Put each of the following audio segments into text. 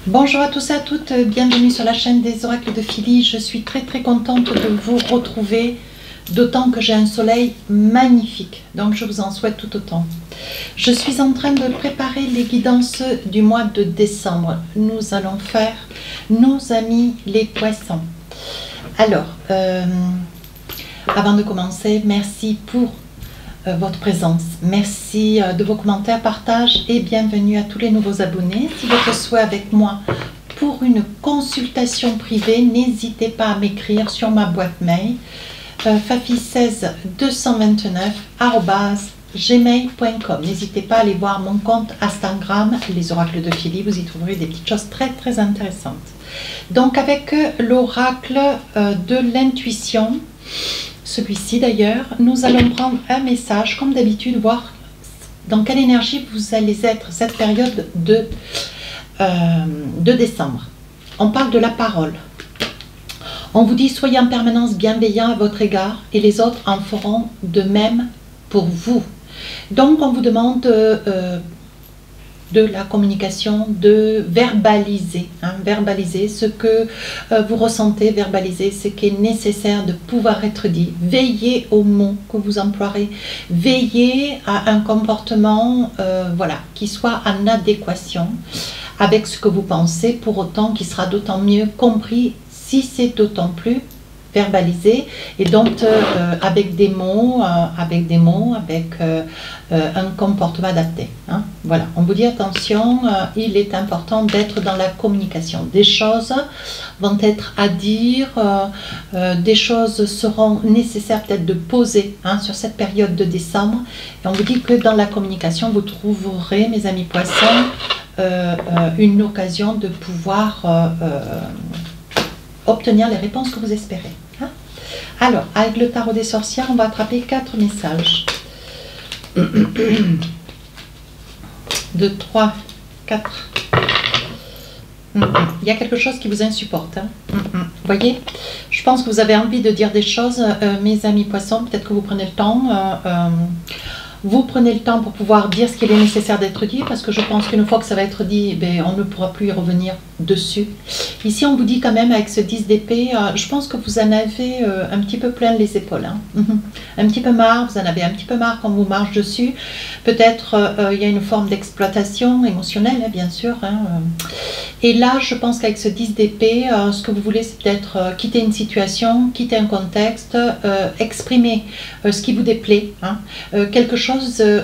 Bonjour à tous et à toutes, bienvenue sur la chaîne des oracles de Philly. Je suis très contente de vous retrouver, d'autant que j'ai un soleil magnifique, donc je vous en souhaite tout autant. Je suis en train de préparer les guidances du mois de décembre. Nous allons faire nos amis les poissons. Alors, avant de commencer, merci pour votre présence. Merci de vos commentaires, partages et bienvenue à tous les nouveaux abonnés. Si votre souhait avec moi pour une consultation privée, n'hésitez pas à m'écrire sur ma boîte mail fafi16 229@gmail.com. N'hésitez pas à aller voir mon compte Instagram, les oracles de Philly, vous y trouverez des petites choses très intéressantes. Donc avec l'oracle de l'intuition, celui-ci d'ailleurs, nous allons prendre un message, comme d'habitude, voir dans quelle énergie vous allez être cette période de décembre. On parle de la parole. On vous dit, soyez en permanence bienveillant à votre égard et les autres en feront de même pour vous. Donc on vous demande de la communication, de verbaliser, verbaliser ce que vous ressentez, verbaliser ce qui est nécessaire de pouvoir être dit. Veillez aux mots que vous emploierez, veillez à un comportement voilà, qui soit en adéquation avec ce que vous pensez, pour autant qu'il sera d'autant mieux compris si c'est d'autant plus verbalisé, et donc avec des mots, avec un comportement adapté. Voilà, on vous dit attention, il est important d'être dans la communication. Des choses vont être à dire, des choses seront nécessaires peut-être de poser sur cette période de décembre, et on vous dit que dans la communication, vous trouverez, mes amis poissons, une occasion de pouvoir obtenir les réponses que vous espérez. Alors, avec le tarot des sorcières, on va attraper 4 messages. 2, 3, 4. Il y a quelque chose qui vous insupporte. Vous voyez, je pense que vous avez envie de dire des choses, mes amis poissons. Peut-être que vous prenez le temps. Vous prenez le temps pour pouvoir dire ce qu'il est nécessaire d'être dit, parce que je pense qu'une fois que ça va être dit, on ne pourra plus y revenir dessus. Ici, on vous dit quand même, avec ce 10 d'épée, je pense que vous en avez un petit peu plein les épaules. Un petit peu marre, vous en avez un petit peu marre quand on vous marche dessus. Peut-être il y a une forme d'exploitation émotionnelle, bien sûr. Et là, je pense qu'avec ce 10 d'épée, ce que vous voulez, c'est peut-être quitter une situation, quitter un contexte, exprimer ce qui vous déplaît, quelque chose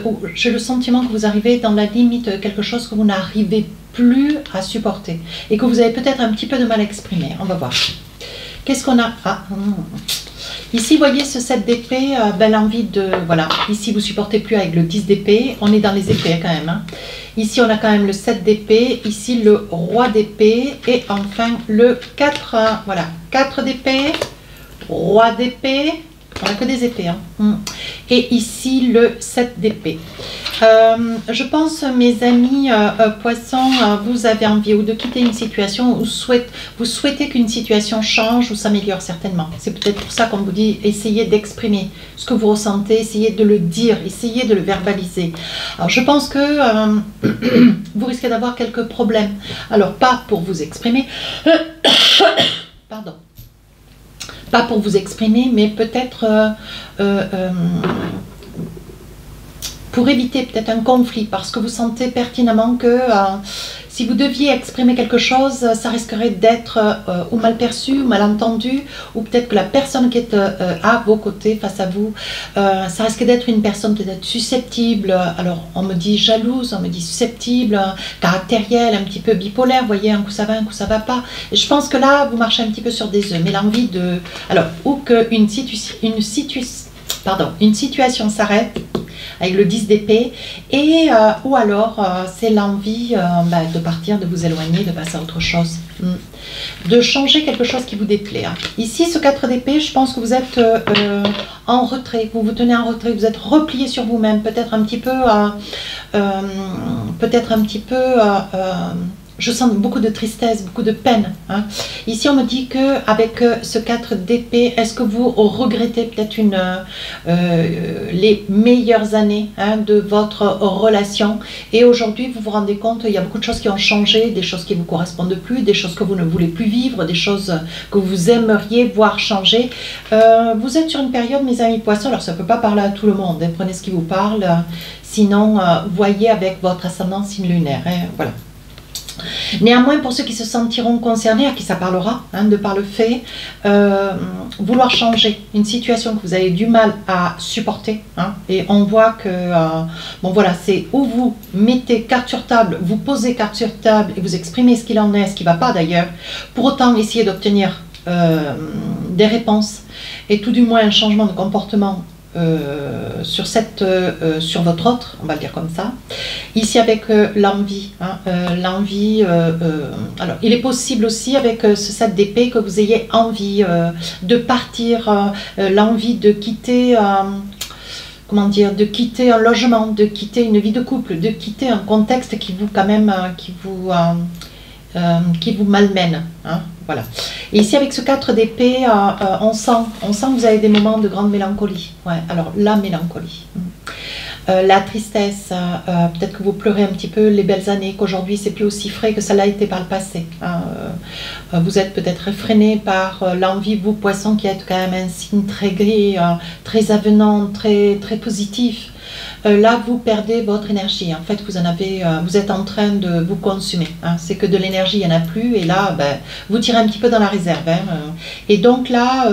où j'ai le sentiment que vous arrivez dans la limite de quelque chose que vous n'arrivez plus à supporter et que vous avez peut-être un petit peu de mal à exprimer. On va voir. Qu'est-ce qu'on a? Ici, vous voyez ce 7 d'épée, l'envie de... Voilà, ici, vous ne supportez plus avec le 10 d'épée. On est dans les épées quand même. Ici, on a quand même le 7 d'épée. Ici, le roi d'épée. Et enfin, le 4. Voilà, 4 d'épée, roi d'épée. On n'a que des épées. Et ici, le 7 d'épée. Je pense, mes amis poissons, vous avez envie ou de quitter une situation, ou vous souhaitez qu'une situation change ou s'améliore certainement. C'est peut-être pour ça qu'on vous dit, essayez d'exprimer ce que vous ressentez, essayez de le dire, essayez de le verbaliser. Alors, je pense que vous risquez d'avoir quelques problèmes. Alors, pas pour vous exprimer, pardon. Pas pour vous exprimer, mais peut-être pour éviter peut-être un conflit, parce que vous sentez pertinemment que si vous deviez exprimer quelque chose, ça risquerait d'être ou mal perçu, ou mal entendu, ou peut-être que la personne qui est à vos côtés, face à vous, ça risque d'être une personne peut-être susceptible. Alors on me dit jalouse, on me dit susceptible, caractérielle, un petit peu bipolaire, vous voyez, un coup ça va, un coup ça va pas. Et je pense que là, vous marchez un petit peu sur des œufs, mais l'envie de... Alors, ou qu'une situation s'arrête avec le 10 d'épée, et ou alors c'est l'envie de partir, de vous éloigner, de passer à autre chose, de changer quelque chose qui vous déplaît. Ici, ce 4 d'épée, je pense que vous êtes en retrait, vous vous tenez en retrait, vous êtes replié sur vous-même, peut-être un petit peu je sens beaucoup de tristesse, beaucoup de peine. Hein. Ici, on me dit qu'avec ce 4 d'épée, est-ce que vous regrettez peut-être les meilleures années hein, de votre relation? Et aujourd'hui, vous vous rendez compte, il y a beaucoup de choses qui ont changé, des choses qui ne vous correspondent plus, des choses que vous ne voulez plus vivre, des choses que vous aimeriez voir changer. Vous êtes sur une période, mes amis poissons, alors ça ne peut pas parler à tout le monde, hein, prenez ce qui vous parle, sinon, voyez avec votre ascendant signe lunaire. Hein, voilà. Néanmoins, pour ceux qui se sentiront concernés, à qui ça parlera, hein, de par le fait, vouloir changer une situation que vous avez du mal à supporter, hein, et on voit que, bon voilà, c'est où vous mettez carte sur table, vous posez carte sur table et vous exprimez ce qu'il en est, ce qui ne va pas d'ailleurs, pour autant essayer d'obtenir des réponses et tout du moins un changement de comportement sur votre autre, on va le dire comme ça. Ici avec l'envie, hein, l'envie, alors il est possible aussi avec ce 7 d'épée que vous ayez envie de partir, l'envie de quitter, comment dire, de quitter un logement, de quitter une vie de couple, de quitter un contexte qui vous quand même, qui vous malmène, hein, voilà. Et ici avec ce 4 d'épée, on sent que vous avez des moments de grande mélancolie. Ouais, alors la mélancolie, la tristesse, peut-être que vous pleurez un petit peu les belles années, qu'aujourd'hui c'est plus aussi frais que ça l'a été par le passé. Hein. Vous êtes peut-être effréné par l'envie, vous poissons, qui êtes quand même un signe très gai, très avenant, très positif. Là, vous perdez votre énergie. En fait, vous êtes en train de vous consumer. Hein. C'est que de l'énergie, il n'y en a plus. Et là, ben, vous tirez un petit peu dans la réserve. Hein. Et donc là,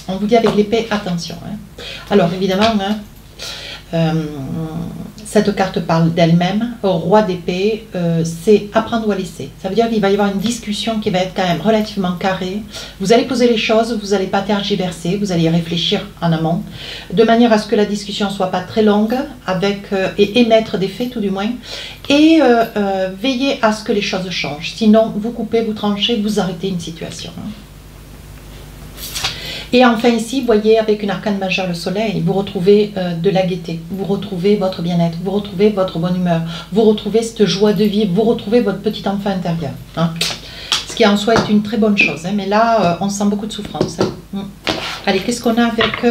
on vous dit avec l'épée, attention. Hein. Alors, évidemment, hein, cette carte parle d'elle-même. Roi d'épée, c'est apprendre ou à laisser. Ça veut dire qu'il va y avoir une discussion qui va être quand même relativement carrée. Vous allez poser les choses, vous n'allez pas tergiverser, vous allez y réfléchir en amont, de manière à ce que la discussion ne soit pas très longue, et émettre des faits tout du moins, et veiller à ce que les choses changent. Sinon, vous coupez, vous tranchez, vous arrêtez une situation. Et enfin ici, vous voyez, avec une arcane majeure, le soleil, vous retrouvez de la gaieté, vous retrouvez votre bien-être, vous retrouvez votre bonne humeur, vous retrouvez cette joie de vivre, vous retrouvez votre petit enfant intérieur. Hein. Ce qui en soi est une très bonne chose, hein, mais là, on sent beaucoup de souffrance. Hein. Allez, qu'est-ce qu'on a avec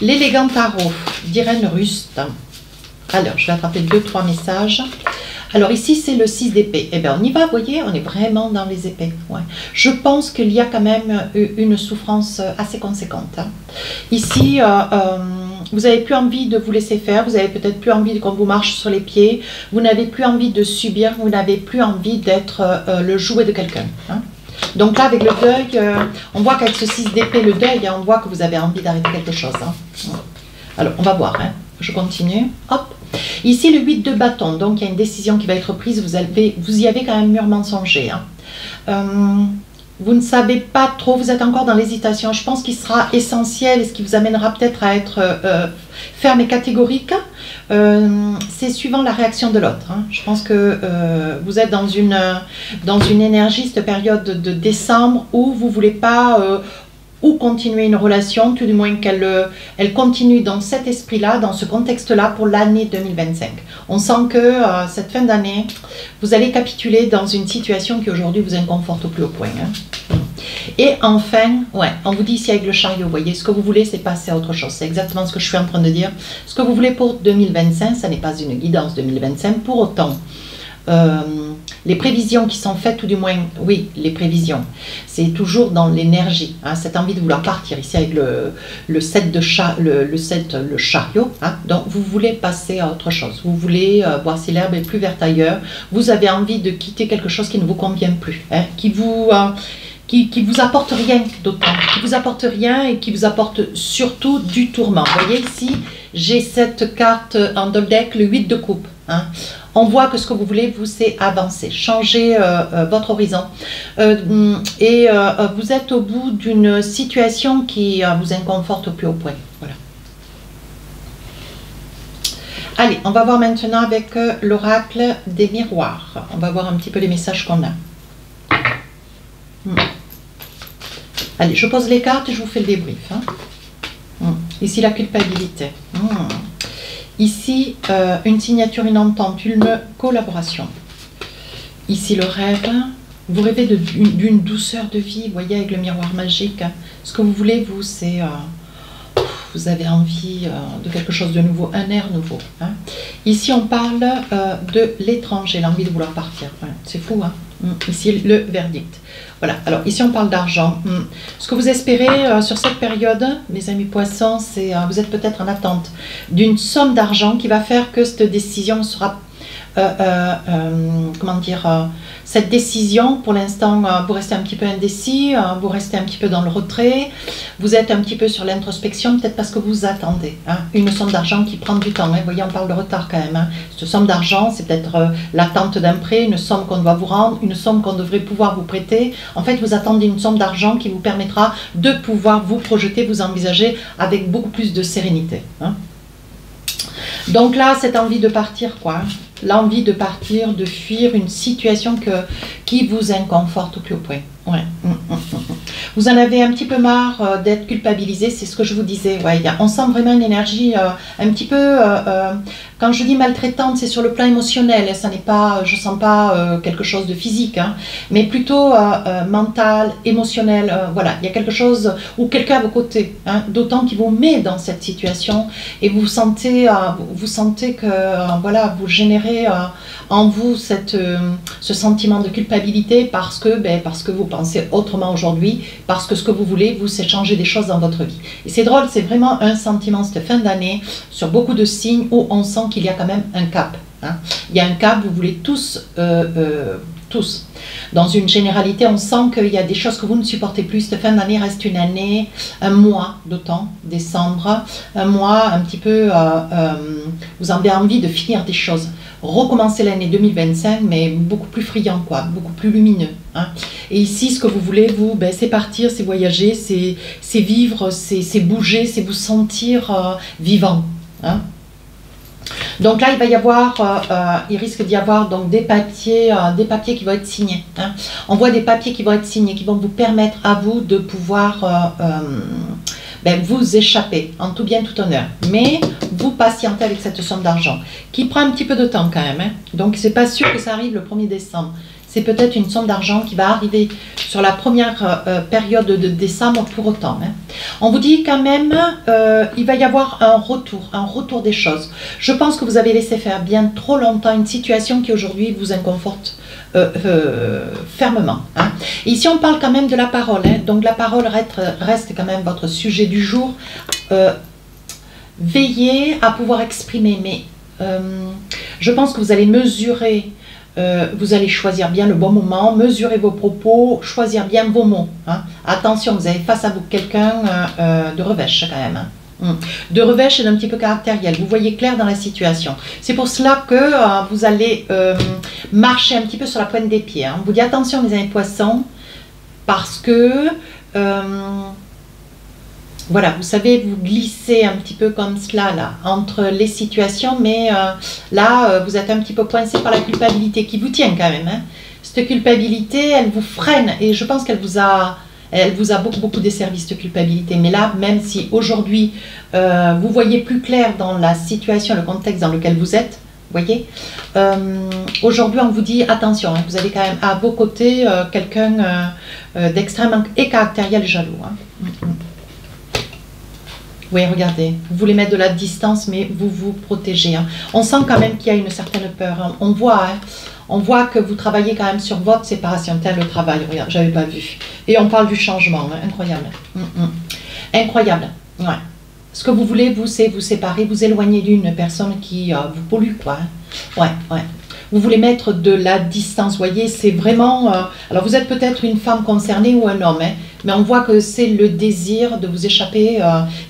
l'élégant tarot d'Irène Rust? Alors, je vais attraper 2-3 messages. Alors ici, c'est le 6 d'épée. Eh bien, on y va, vous voyez, on est vraiment dans les épées. Ouais. Je pense qu'il y a quand même une souffrance assez conséquente. Hein. Ici, vous n'avez plus envie de vous laisser faire, vous n'avez peut-être plus envie qu'on vous marche sur les pieds, vous n'avez plus envie de subir, vous n'avez plus envie d'être le jouet de quelqu'un. Hein. Donc là, avec le deuil, on voit qu'avec ce 6 d'épée, le deuil, hein, on voit que vous avez envie d'arrêter quelque chose. Hein. Alors, on va voir. Hein. Je continue. Hop. Ici, le 8 de bâton, donc il y a une décision qui va être prise, vous y avez quand même mûrement songé. Hein. Vous ne savez pas trop, vous êtes encore dans l'hésitation. Je pense qu'il sera essentiel et ce qui vous amènera peut-être à être ferme et catégorique, c'est suivant la réaction de l'autre. Hein. Je pense que vous êtes dans une énergie, cette période de décembre, où vous ne voulez pas... ou continuer une relation, tout du moins qu'elle continue dans cet esprit-là, dans ce contexte-là pour l'année 2025. On sent que cette fin d'année, vous allez capituler dans une situation qui aujourd'hui vous inconforte au plus haut point. Hein. Et enfin, ouais, on vous dit ici avec le chariot, vous voyez, ce que vous voulez, c'est passer à autre chose. C'est exactement ce que je suis en train de dire. Ce que vous voulez pour 2025, ça n'est pas une guidance 2025. Pour autant, les prévisions qui sont faites, ou du moins, oui, les prévisions, c'est toujours dans l'énergie, hein, cette envie de vouloir partir, ici avec le 7 de le chariot, hein, donc vous voulez passer à autre chose, vous voulez voir si l'herbe est plus verte ailleurs, vous avez envie de quitter quelque chose qui ne vous convient plus, hein, qui vous apporte rien d'autant, qui vous apporte rien et qui vous apporte surtout du tourment. Vous voyez ici, j'ai cette carte en double deck, le 8 de coupe. Hein. On voit que ce que vous voulez, vous, c'est avancer, changer votre horizon. Et vous êtes au bout d'une situation qui vous inconforte au plus haut point. Voilà. Allez, on va voir maintenant avec l'oracle des miroirs. On va voir un petit peu les messages qu'on a. Allez, je pose les cartes et je vous fais le débrief. Hein. Ici, la culpabilité. Ici, une signature, une entente, une collaboration. Ici, le rêve. Vous rêvez d'une douceur de vie, vous voyez, avec le miroir magique. Ce que vous voulez, vous, c'est... vous avez envie de quelque chose de nouveau, un air nouveau. Hein. Ici, on parle de l'étranger, l'envie de vouloir partir. Ouais, c'est fou, hein. Ici, le verdict. Voilà, alors ici, on parle d'argent. Ce que vous espérez sur cette période, mes amis poissons, c'est vous êtes peut-être en attente d'une somme d'argent qui va faire que cette décision sera... comment dire, cette décision, pour l'instant, vous restez un petit peu indécis, vous restez un petit peu dans le retrait, vous êtes un petit peu sur l'introspection, peut-être parce que vous attendez hein, une somme d'argent qui prend du temps. Hein. Vous voyez, on parle de retard quand même. Hein. Cette somme d'argent, c'est peut-être l'attente d'un prêt, une somme qu'on doit vous rendre, une somme qu'on devrait pouvoir vous prêter. En fait, vous attendez une somme d'argent qui vous permettra de pouvoir vous projeter, vous envisager avec beaucoup plus de sérénité. Hein. Donc là, cette envie de partir, quoi. L'envie de partir, de fuir une situation qui vous inconforte au plus haut point. Ouais. Vous en avez un petit peu marre d'être culpabilisé, c'est ce que je vous disais. Ouais, on sent vraiment une énergie un petit peu, quand je dis maltraitante, c'est sur le plan émotionnel. Ça n'est pas, je ne sens pas quelque chose de physique, hein, mais plutôt mental, émotionnel. Voilà, il y a quelque chose, ou quelqu'un à vos côtés, hein, d'autant qu'il vous met dans cette situation et vous sentez que voilà, vous générez en vous ce sentiment de culpabilité parce que vous pensez autrement aujourd'hui, parce que ce que vous voulez, vous, c'est changer des choses dans votre vie. Et c'est drôle, c'est vraiment un sentiment cette fin d'année sur beaucoup de signes où on sent qu'il y a quand même un cap. Hein. Il y a un cap, vous voulez tous. Dans une généralité, on sent qu'il y a des choses que vous ne supportez plus. Cette fin d'année reste une année, un mois de temps, décembre, un mois un petit peu, vous avez envie de finir des choses. Recommencer l'année 2025, mais beaucoup plus friand, quoi, beaucoup plus lumineux. Hein. Et ici, ce que vous voulez, vous, c'est partir, c'est voyager, c'est vivre, c'est bouger, c'est vous sentir vivant. Hein. Donc là, il va y avoir, il risque d'y avoir donc des papiers qui vont être signés. Hein. On voit des papiers qui vont être signés, qui vont vous permettre à vous de pouvoir vous échapper en tout bien, tout honneur. Mais vous patientez avec cette somme d'argent, qui prend un petit peu de temps quand même. Hein. Donc, c'est pas sûr que ça arrive le 1er décembre. C'est peut-être une somme d'argent qui va arriver sur la première période de décembre pour autant. Hein. On vous dit quand même, il va y avoir un retour des choses. Je pense que vous avez laissé faire bien trop longtemps une situation qui aujourd'hui vous inconforte fermement. Hein. Et ici, on parle quand même de la parole. Hein. Donc, la parole reste quand même votre sujet du jour. Veillez à pouvoir exprimer, mais je pense que vous allez mesurer. Vous allez choisir bien le bon moment, mesurer vos propos, choisir bien vos mots. Hein. Attention, vous avez face à vous quelqu'un de revêche quand même. Hein. De revêche et d'un petit peu caractériel. Vous voyez clair dans la situation. C'est pour cela que vous allez marcher un petit peu sur la pointe des pieds. Hein. On vous dit attention mes amis poissons, parce que... voilà, vous savez, vous glissez un petit peu comme cela, là, entre les situations, mais là, vous êtes un petit peu coincé par la culpabilité qui vous tient quand même. Hein. Cette culpabilité, elle vous freine, et je pense qu'elle vous a beaucoup desservi, cette culpabilité. Mais là, même si aujourd'hui, vous voyez plus clair dans la situation, le contexte dans lequel vous êtes, vous voyez, aujourd'hui, on vous dit, attention, hein, vous avez quand même à vos côtés quelqu'un d'extrêmement et caractériel et jaloux. Hein. Oui, regardez, vous voulez mettre de la distance, mais vous vous protégez. Hein. On sent quand même qu'il y a une certaine peur. Hein. On voit que vous travaillez quand même sur votre séparation. Tel le travail, regarde, j'avais pas vu. Et on parle du changement, hein. Incroyable. Incroyable, ouais. Ce que vous voulez, vous, c'est vous séparer, vous éloigner d'une personne qui vous pollue, quoi. Hein. Ouais. Vous voulez mettre de la distance, voyez, c'est vraiment... alors, vous êtes peut-être une femme concernée ou un homme, hein, mais on voit que c'est le désir de vous échapper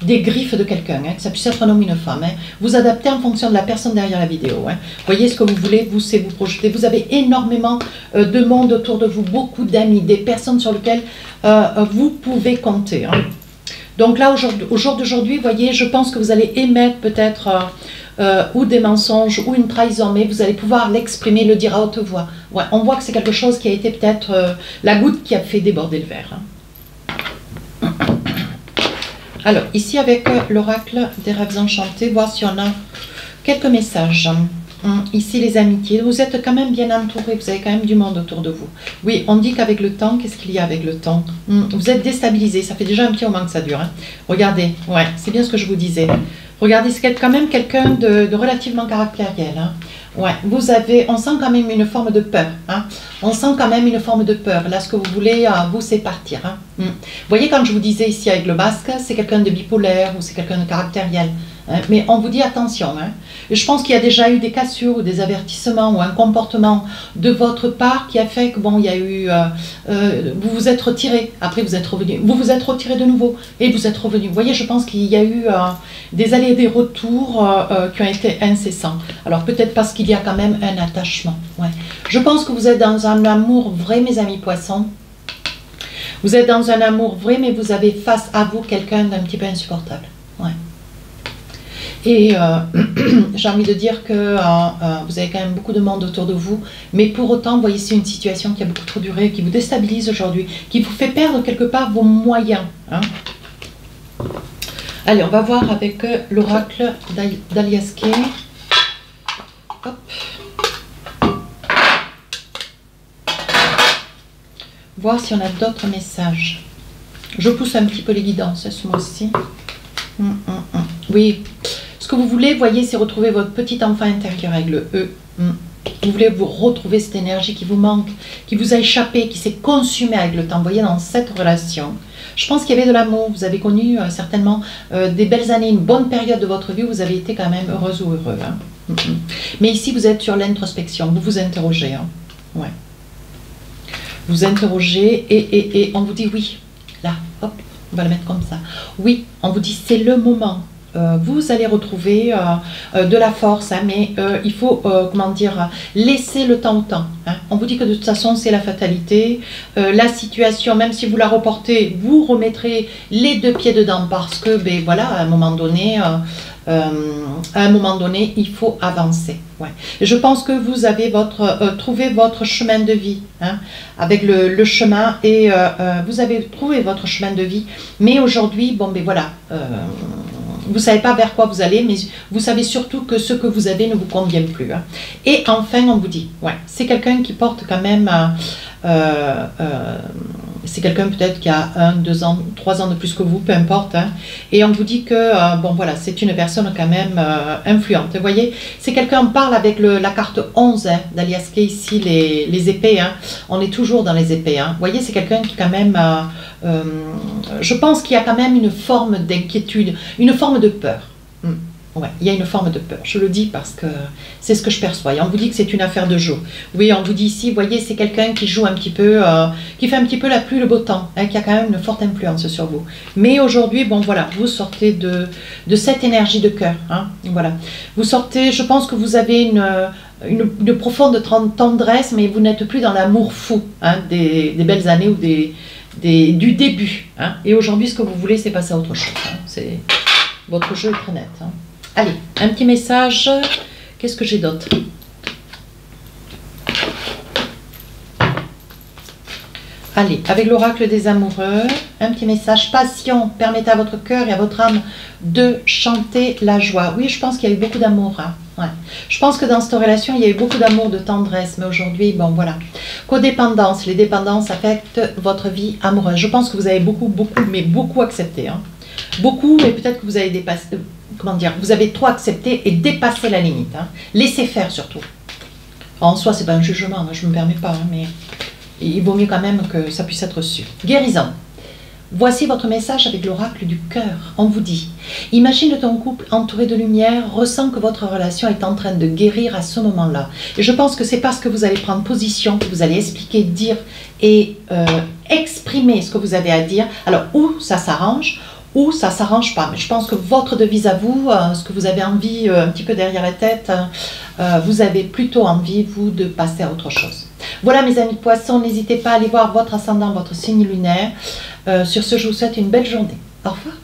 des griffes de quelqu'un, hein, que ça puisse être un homme ou une femme. Hein. Vous adaptez en fonction de la personne derrière la vidéo. Hein. Voyez ce que vous voulez, vous, c'est vous projeter. Vous avez énormément de monde autour de vous, beaucoup d'amis, des personnes sur lesquelles vous pouvez compter. Hein. Donc là, au jour d'aujourd'hui, vous voyez, je pense que vous allez émettre peut-être... ou des mensonges, ou une trahison, mais vous allez pouvoir l'exprimer, le dire à haute voix. Ouais, on voit que c'est quelque chose qui a été peut-être la goutte qui a fait déborder le verre. Hein. Alors, ici avec l'oracle des rêves enchantés, voir si on a Quelques messages. Ici, les amitiés. Vous êtes quand même bien entouré. Vous avez quand même du monde autour de vous. Oui, on dit qu'avec le temps, qu'est-ce qu'il y a avec le temps? Vous êtes déstabilisé. Ça fait déjà un petit moment que ça dure. Hein. Regardez. Ouais, c'est bien ce que je vous disais. Regardez, c'est quand même quelqu'un de relativement caractériel. Hein. Ouais, on sent quand même une forme de peur. Hein. On sent quand même une forme de peur. Là, ce que vous voulez, vous, c'est partir. Hein. Vous voyez, quand je vous disais ici avec le masque, c'est quelqu'un de bipolaire ou c'est quelqu'un de caractériel. Hein. Mais on vous dit attention. Hein. Je pense qu'il y a déjà eu des cassures ou des avertissements ou un comportement de votre part qui a fait que, bon, il y a eu... vous vous êtes retiré. Après, vous êtes revenu. Vous vous êtes retiré de nouveau et vous êtes revenu. Vous voyez, je pense qu'il y a eu des allers et des retours qui ont été incessants. Alors, peut-être parce qu'il y a quand même un attachement. Ouais. Je pense que vous êtes dans un amour vrai, mes amis poissons. Vous êtes dans un amour vrai, mais vous avez face à vous quelqu'un d'un petit peu insupportable. Ouais. Et j'ai envie de dire que vous avez quand même beaucoup de monde autour de vous, mais pour autant, vous voyez, c'est une situation qui a beaucoup trop duré, qui vous déstabilise aujourd'hui, qui vous fait perdre quelque part vos moyens. Hein. Allez, on va voir avec l'oracle d'Aliaske. Hop. Voir si on a d'autres messages. Je pousse un petit peu les guidances ce mois-ci. Oui. Ce que vous voulez, voyez, c'est retrouver votre petit enfant intérieur avec le E. Vous voulez vous retrouver cette énergie qui vous manque, qui vous a échappé, qui s'est consumée avec le temps. Vous voyez, dans cette relation, je pense qu'il y avait de l'amour. Vous avez connu certainement des belles années, une bonne période de votre vie où vous avez été quand même heureuse ou heureux. Hein. Mais ici, vous êtes sur l'introspection. Vous vous interrogez. Hein. Ouais. Vous interrogez et on vous dit oui. Là, hop, on va le mettre comme ça. Oui, on vous dit c'est le moment. Vous allez retrouver de la force, hein, mais il faut, comment dire, laisser le temps au temps. Hein. On vous dit que de toute façon, c'est la fatalité. La situation, même si vous la reportez, vous remettrez les deux pieds dedans parce que, ben voilà, à un moment donné, il faut avancer. Ouais. Je pense que vous avez trouvé votre chemin de vie, hein, avec le chemin, et vous avez trouvé votre chemin de vie. Mais aujourd'hui, bon, ben voilà. Vous ne savez pas vers quoi vous allez, mais vous savez surtout que ce que vous avez ne vous convient plus. Hein. Et enfin, on vous dit, ouais, c'est quelqu'un qui porte quand même, c'est quelqu'un peut-être qui a 1, 2 ans, 3 ans de plus que vous, peu importe. Hein. Et on vous dit que, bon voilà, c'est une personne quand même influente. Vous voyez, c'est quelqu'un, on parle avec la carte 11 hein, d'Aliaske ici, les épées. Hein. On est toujours dans les épées. Hein. Vous voyez, c'est quelqu'un qui quand même... je pense qu'il y a quand même une forme d'inquiétude, une forme de peur. Ouais, il y a une forme de peur. Je le dis parce que c'est ce que je perçois. Et on vous dit que c'est une affaire de jour. Oui, on vous dit ici, vous voyez, c'est quelqu'un qui joue un petit peu, qui fait un petit peu la pluie, le beau temps, hein, qui a quand même une forte influence sur vous. Mais aujourd'hui, bon voilà, vous sortez de cette énergie de cœur. Hein, voilà. Vous sortez, je pense que vous avez une profonde tendresse, mais vous n'êtes plus dans l'amour fou hein, des belles années ou du début. Hein. Et aujourd'hui, ce que vous voulez, c'est passer à autre chose. Hein. Votre jeu est très net. Hein. Allez, un petit message. Qu'est-ce que j'ai d'autre? Allez, avec l'oracle des amoureux, un petit message. Passion, permettez à votre cœur et à votre âme de chanter la joie. Oui, je pense qu'il y a eu beaucoup d'amour. Hein. Ouais. Je pense que dans cette relation, il y a eu beaucoup d'amour, de tendresse. Mais aujourd'hui, bon, voilà. Codépendance. Les dépendances affectent votre vie amoureuse. Je pense que vous avez beaucoup accepté. Hein. Beaucoup, mais peut-être que vous avez dépassé... Comment dire, vous avez trop accepté et dépassé la limite. Hein. Laissez faire surtout. En soi, c'est pas un jugement, hein, je ne me permets pas, hein, mais il vaut mieux quand même que ça puisse être reçu. Guérison. Voici votre message avec l'oracle du cœur. On vous dit, imagine ton couple entouré de lumière, ressent que votre relation est en train de guérir à ce moment-là. Et je pense que c'est parce que vous allez prendre position, que vous allez expliquer, dire et exprimer ce que vous avez à dire. Alors, où ça s'arrange, ou ça ne s'arrange pas. Mais je pense que votre devise à vous, ce que vous avez envie, un petit peu derrière la tête, vous avez plutôt envie, vous, de passer à autre chose. Voilà mes amis poissons, n'hésitez pas à aller voir votre ascendant, votre signe lunaire. Sur ce, je vous souhaite une belle journée. Au revoir.